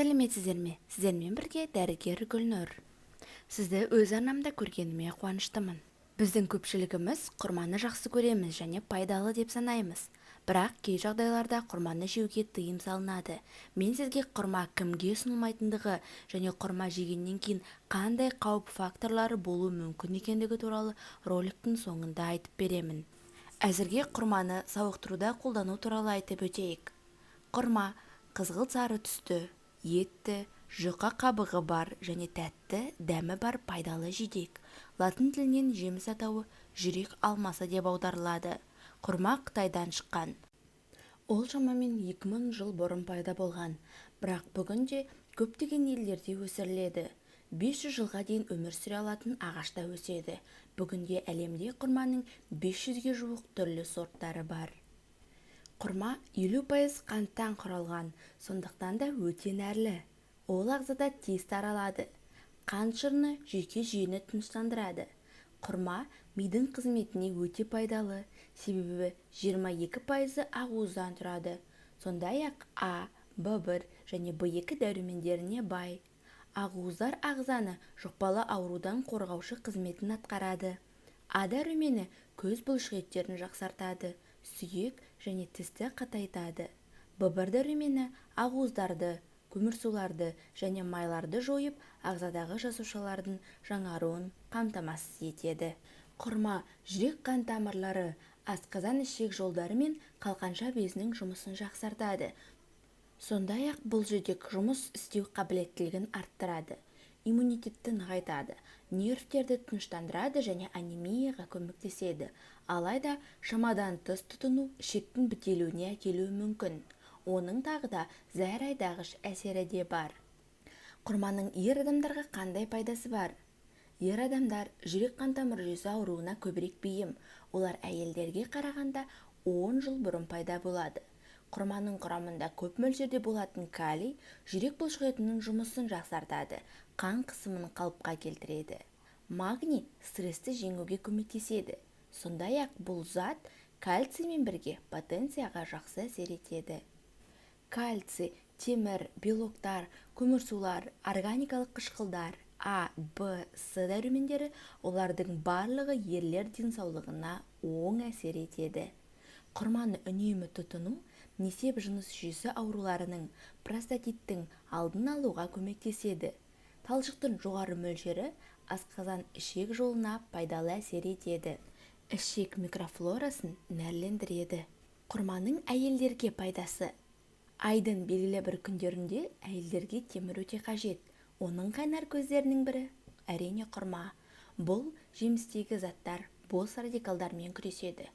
сәлеметсіздер ме? Сіздермен бірге дәрігер Гүлнұр. Сізді өз арнамда көргеніме қуаныштымын. Біздің көпшілігіміз құрманы жақсы көреміз және пайдалы деп санаймыз. Бірақ кей жағдайларда құрманы жеуге тыйым салынады. Мен сізге құрма кімге ұсынылмайтындығы және құрма жегеннен кейін қандай қауіп факторлары болуы мүмкін екендігі туралы роликтің соңында айтып беремін. Әзірге құрманы сауықтыруда қолдану туралы айтып өтейік. Құрма қызғылт сары түсті, етті, жұқа қабығы бар және тәтті дәмі бар пайдалы жидек. Латын тілінен жеміс атауы жүрек алмасы деп аударылады. Құрма Қытайдан шыққан. Ол шамамен 2000 жыл бұрын пайда болған, бірақ бүгінде көптеген елдерде өсіріледі. 500 жылға дейін өмір сүре алатын ағашта өседі. Бүгінде әлемде құрманың 500-ге жуық түрлі сорттары бар. Құрма 50% қанттан құралған, сондықтан да өте нәрлі. Ол ағзада тез таралады. Қант шырыны жүйке жүйені тыныштандырады. Құрма мидың қызметіне өте пайдалы, себебі 22% ақуыздан тұрады. Сондай-ақ А, В1 және В2 дәрумендеріне бай. Ақуыздар ағзаны жұқпалы аурудан қорғаушы қызметін атқарады. А дәрумені көз бұлшықеттерін жақсартады, сүйек және тісті қатайтады. В1 дәрумені ақуыздарды, көмірсуларды және майларды жойып, ағзадағы жасушалардың жаңаруын қамтамасыз етеді. Құрма жүрек қан тамырлары, асқазан ішек жолдары мен қалқанша безінің жұмысын жақсартады. Сондай-ақ бұл жидек жұмыс істеу қабілеттілігін арттырады, иммунитетті нығайтады, нервтерді тыныштандырады және анемияға көмектеседі. Алайда шамадан тыс тұтыну ішектің бітелуіне әкелуі мүмкін. Оның тағы да зәр айдағыш әсері де бар. Құрманың ер адамдарға қандай пайдасы бар? Ер адамдар жүрек қан тамыр жүйесі ауруына көбірек бейім. Олар әйелдерге қарағанда 10 жыл бұрын пайда болады. Құрманың құрамында көп мөлшерде болатын калий жүрек бұлшықетінің жұмысын жақсартады, қан қысымын қалыпқа келтіреді. Магний стрессті жеңуге көмектеседі. Сондай-ақ бұл зат кальциймен бірге потенцияға жақсы әсер етеді. Кальций, темір, белоктар, көмірсулар, органикалық қышқылдар, А, Б, С дәрумендері олардың барлығы ерлер денсаулығына оң әсер етеді. Құрманы үнемі тұтыну несеп жыныс жүйесі ауруларының, простатиттің алдын алуға көмектеседі. Талшықтың жоғары мөлшері асқазан ішек жолына пайдалы әсер етеді. Ішек микрофлорасын нәрлендіреді. Құрманың әйелдерге пайдасы. Айдың белгілі бір күндерінде әйелдерге темір өте қажет. Оның қайнар көздерінің бірі әрине құрма. Бұл жемістегі заттар бос радикалдармен күреседі.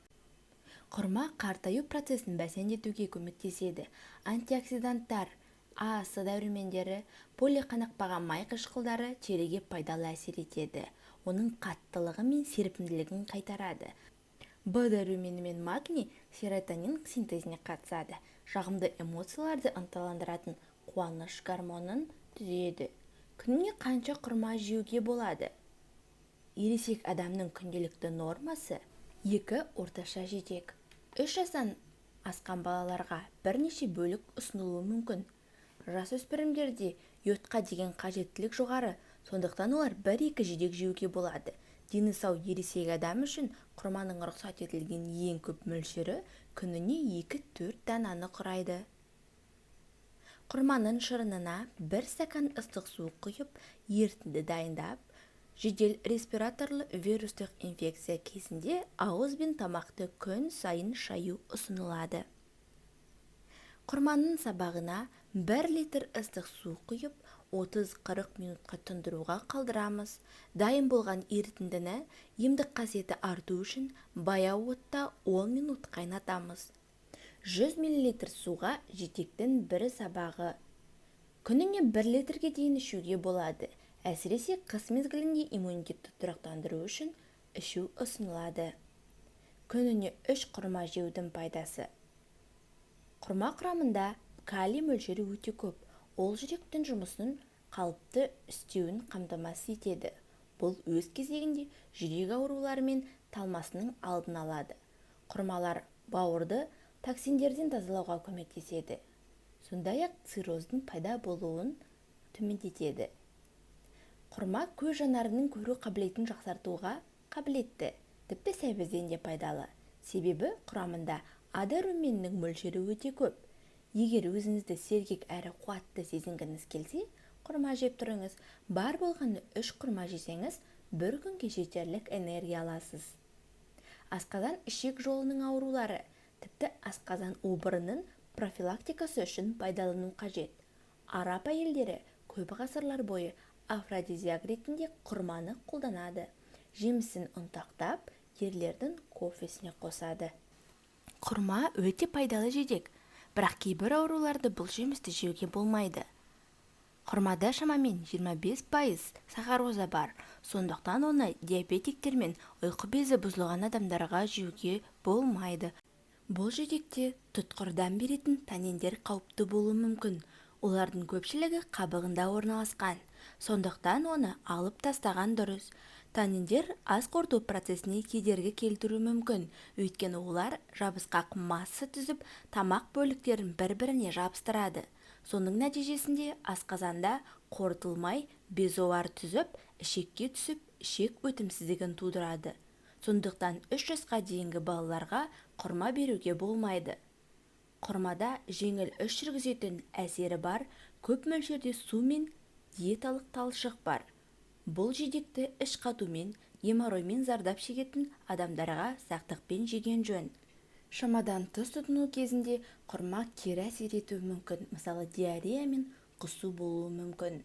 Құрма қартаю процесін бәсеңдетуге көмектеседі. Антиоксиданттар, А, С дәрумендері, полиқанықпаған май қышқылдары теріге пайдалы әсер етеді. Оның қаттылығы мен серпімділігін қайтарады. Б дәрумені мен магний серотонин синтезіне қатысады. Жағымды эмоцияларды ынталандыратын қуаныш гормонын түзеді. Күніне қанша құрма жеуге болады? Ересек адамның күнделікті нормасы 2 орташа жидек. 3 жастан асқан балаларға бірнеше бөлік ұсынылуы мүмкін. Жасөспірімдерде йодқа деген қажеттілік жоғары, сондықтан олар 1-2 жидек жеуге болады. Дені сау ересек адам үшін құрманың рұқсат етілген ең көп мөлшері күніне 2-4 дананы құрайды. Құрманың шырынына 1 стакан ыстық су құйып, ерітінді дайындап, жедел респираторлы вирустық инфекция кезінде ауыз бен тамақты күн сайын шаю ұсынылады. Құрманың сабағына 1 литр ыстық су құйып, 30-40 минутқа тұндыруға қалдырамыз. Дайын болған ерітіндіні емдік қасиеті арту үшін баяу отта 10 минут қайнатамыз. 100 мл суға жидектің 1 сабағы. Күніне 1 литрге дейін ішуге болады. Әсіресе қыс мезгілінде иммунитетті тұрақтандыру үшін ішу ұсынылады. Күніне 3 құрма жеудің пайдасы. Құрма құрамында калий мөлшері өте көп. Ол жүректің жұмысының қалыпты істеуін қамтамасыз етеді. Бұл өз кезегінде жүрек аурулары мен талмасының алдын алады. Құрмалар бауырды токсиндерден тазалауға көмектеседі. сондай-ақ цирроздың пайда болуын төмендетеді. Құрма көз жанарының көру қабілетін жақсартуға қабілетті, тіпті сәбізден де пайдалы. Себебі құрамында А дәруменінің мөлшері өте көп. Егер өзіңізді сергек әрі қуатты сезінгіңіз келсе, құрма жеп тұрыңыз. Бар болғаны 3 құрма жесеңіз, бір күнге жетерлік энергия аласыз. Асқазан ішек жолының аурулары, тіпті асқазан обырының профилактикасы үшін пайдалану қажет. Араб әйелдері көп ғасырлар бойы афродизиак ретінде құрманы қолданады. Жемісін ұнтақтап, ерлердің кофесіне қосады. Құрма өте пайдалы жидек, бірақ кейбір ауруларды бұл жемісті жеуге болмайды. Құрмада шамамен 25% сахароза бар, сондықтан оны диабетиктер мен ұйқы безі бұзылған адамдарға жеуге болмайды. Бұл жидекте тұтқырдан беретін танниндер қауіпті болуы мүмкін. Олардың көпшілігі қабығында орналасқан, сондықтан оны алып тастаған дұрыс. Танниндер ас қорыту процесіне кедергі келтіруі мүмкін, өйткені олар жабысқақ масса түзіп, тамақ бөліктерін бір-біріне жабыстырады. Соның нәтижесінде асқазанда қорытылмай безуар түзіп, ішекке түсіп, ішек өтімсіздігін тудырады. Сондықтан 3 жасқа дейінгі балаларға құрма беруге болмайды. Құрмада жеңіл іш жүргізетін әсері бар, көп мөлшерде су мен диеталық талшық бар. Бұл жидекті іш қатумен, геморроймен зардап шегетін адамдарға сақтықпен жеген жөн. Шамадан тыс тұтыну кезінде құрма кері әсер етуі мүмкін, мысалы диарея мен құсу болуы мүмкін.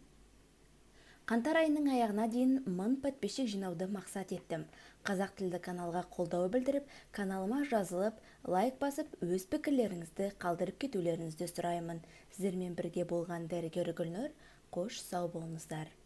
Қаңтар айының аяғына дейін 1000 подписчик жинауды мақсат еттім. Қазақ тілді каналға қолдау білдіріп, каналыма жазылып, лайк басып, өз пікірлеріңізді қалдырып кетулеріңізді сұраймын. Сіздермен бірге болған дәрігер Гүлнұр, қош сау болыңыздар.